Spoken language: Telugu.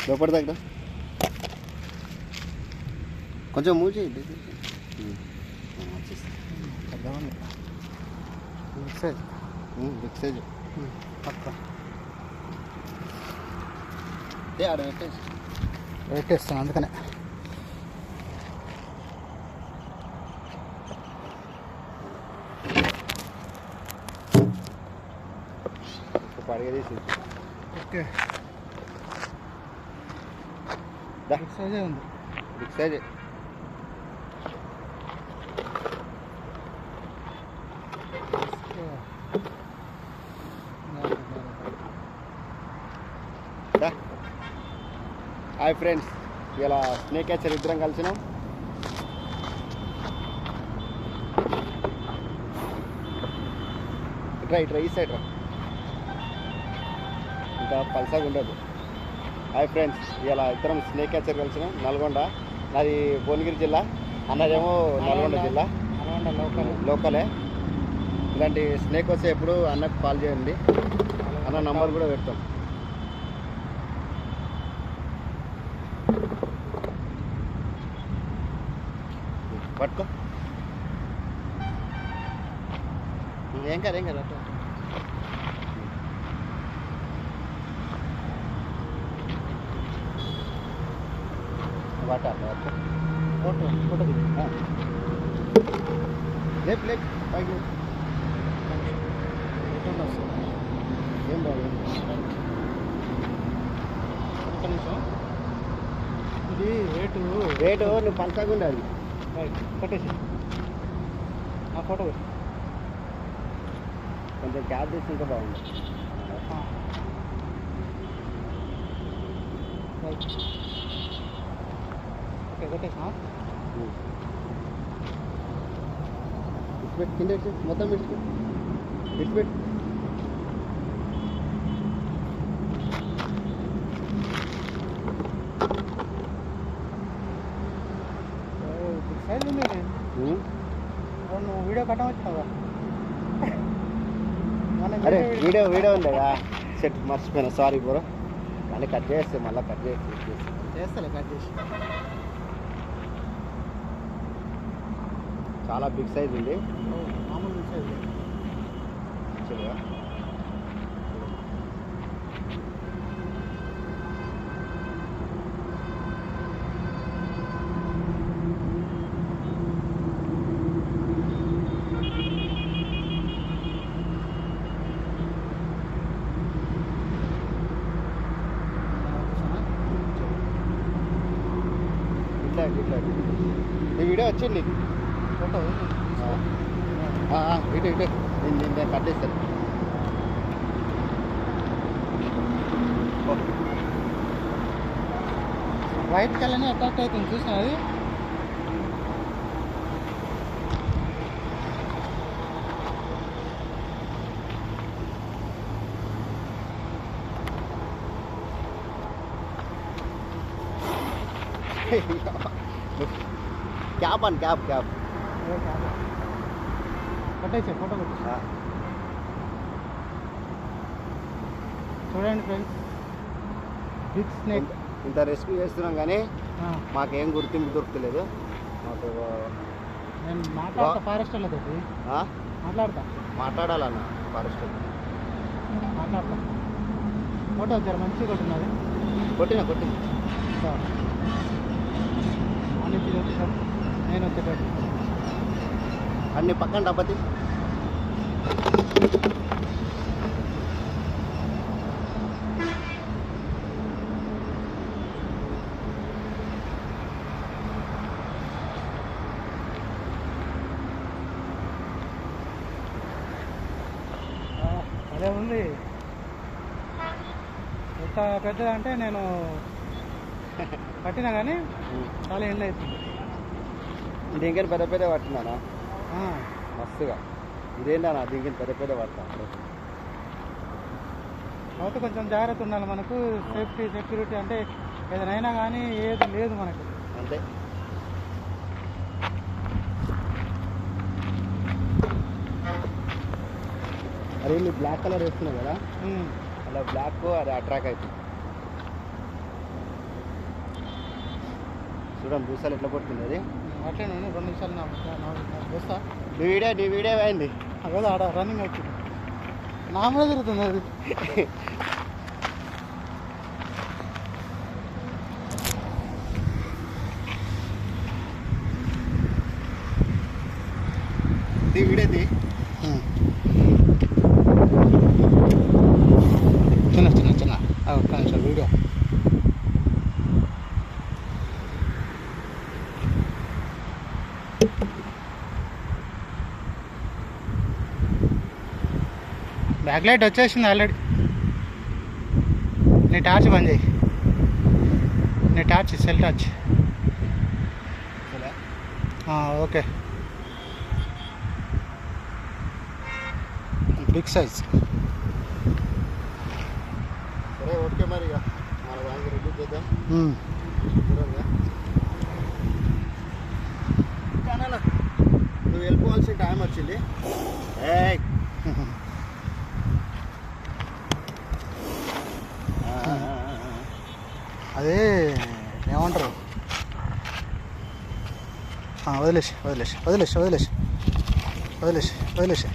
లోపల దగ్గర కొంచెం మూవ్ చేయండి. బిగ్ సైజ్ పక్క ఆడ పెట్టేస్తాను అందుకనే. పడగ తీసి ఓకే బిగ్ సైజే ఉంది. బిగ్ సైజ్ హాయ్ ఫ్రెండ్స్, ఇలా స్నేక్ క్యాచర్ ఇద్దరం కలిసినాం. ఇట్రా ఈ సైడ్ రా, ఇంకా పల్సగా ఉండదు. హాయ్ ఫ్రెండ్స్, ఇలా ఇద్దరం స్నేక్ క్యాచర్ కలిసినాం. నల్గొండ, నాది భువనగిరి జిల్లా, అన్నదేమో నల్గొండ జిల్లా. లోకలే. ఇలాంటి స్నేక్ వస్తే ఎప్పుడు అన్నకు కాల్ చేయండి, అన్న నంబర్ కూడా పెడతాం. పట్టుకో, ఏం కదా అట్లా ఫోటో లేపు లేపు పైకి ఏం బాగు. ఒక్క నిమిషం, ఇది రేటు నువ్వు పల్సగా ఉండాలి. కట్టేసి ఆ ఫోటో కొంచెం క్యాబ్ చేసి ఇంకా బాగుంది. ఓకే కట్టేసా. ఇటుపెట్టు, కింద ఇటు మొత్తం ఇటుపెట్టు. బిగ్ సైజ్ ఉంది. నువ్వు వీడియో కట్టవచ్చు. అరే వీడియో ఉందా? సెట్ మర్చిపోయినా, సారీ బ్రో. కానీ కట్ చేస్తే మళ్ళీ కట్ చేస్తలే, కట్ చేసి. చాలా బిగ్ సైజ్ ఉంది. మామూలు బిగ్ సైజ్ యాక్చువల్గా ఇట్లా ఈ వీడియో వచ్చింది నీకు ఫోటో. ఇటు నేను కట్ చేస్తాను. వైట్ కలర్ని అట్రాక్ట్ అవుతుంది, చూసినా అది. క్యాప్ అని క్యాప్ కట్టేసా, ఫోటో కొట్టేసా. చూడండి ఫ్రెండ్స్, బిగ్ స్నేక్. ఇంత రెస్క్యూ చేస్తున్నాం కానీ మాకేం గుర్తింపు దొరుకుతలేదు. మాకు నేను మాట్లాడతా ఫారెస్ట్ వాళ్ళతో, మాట్లాడాలన్న ఫారెస్ట్ మాట్లాడతా. ఫోటో వచ్చారు, మంచిగా కొట్టున్నది. కొట్టిన అన్నింటి వచ్చేసారు, నేను వచ్చేటట్టు అన్ని పక్కన డబ్బతి. అదే ఉంది. ఎంత పెద్దదంటే నేను పట్టినా కానీ చాలా ఎండ్ అవుతుంది. దీనికి పెద్ద పట్టినానా మస్తుగా. ఇదేంటన్నా దీనికి పెద్ద పడతా. కాబట్టి కొంచెం జాగ్రత్త ఉండాలి మనకు. సెక్యూరిటీ అంటే ఏదైనా కానీ ఏది లేదు మనకు అంతే. అరే నువ్వు బ్లాక్ కలర్ వేస్తున్నావు కదా, అలా బ్లాక్ అది అట్రాక్ట్ అవుతుంది. చూడండి దూసాలు ఎట్లా కొడుతుంది అది. అట్లే 2 నిమిషాలు వస్తా. నీ వీడియో అయింది అదే ఆడ రన్నింగ్ అవుతుంది, నా మీద తిరుగుతుంది అది. వీడియోది చిన్న చిన్న చిన్న ఒక్క నిమిషం వీడియో. బ్యాక్ లైట్ వచ్చేసింది ఆల్రెడీ. నీ టార్చ్ బంద్ చేయి, నీ torch cell torch. Okay, big size. సరే ఓకే మరి ఇక మన దానికి రిలీజ్ చేద్దాం. నువ్వు వెళ్ళిపోవాల్సిన టైం వచ్చింది. అదే ఏమంటారు, వదిలేసి వదిలేసి వదిలేసి వదిలేసి వదిలేసి వదిలేసి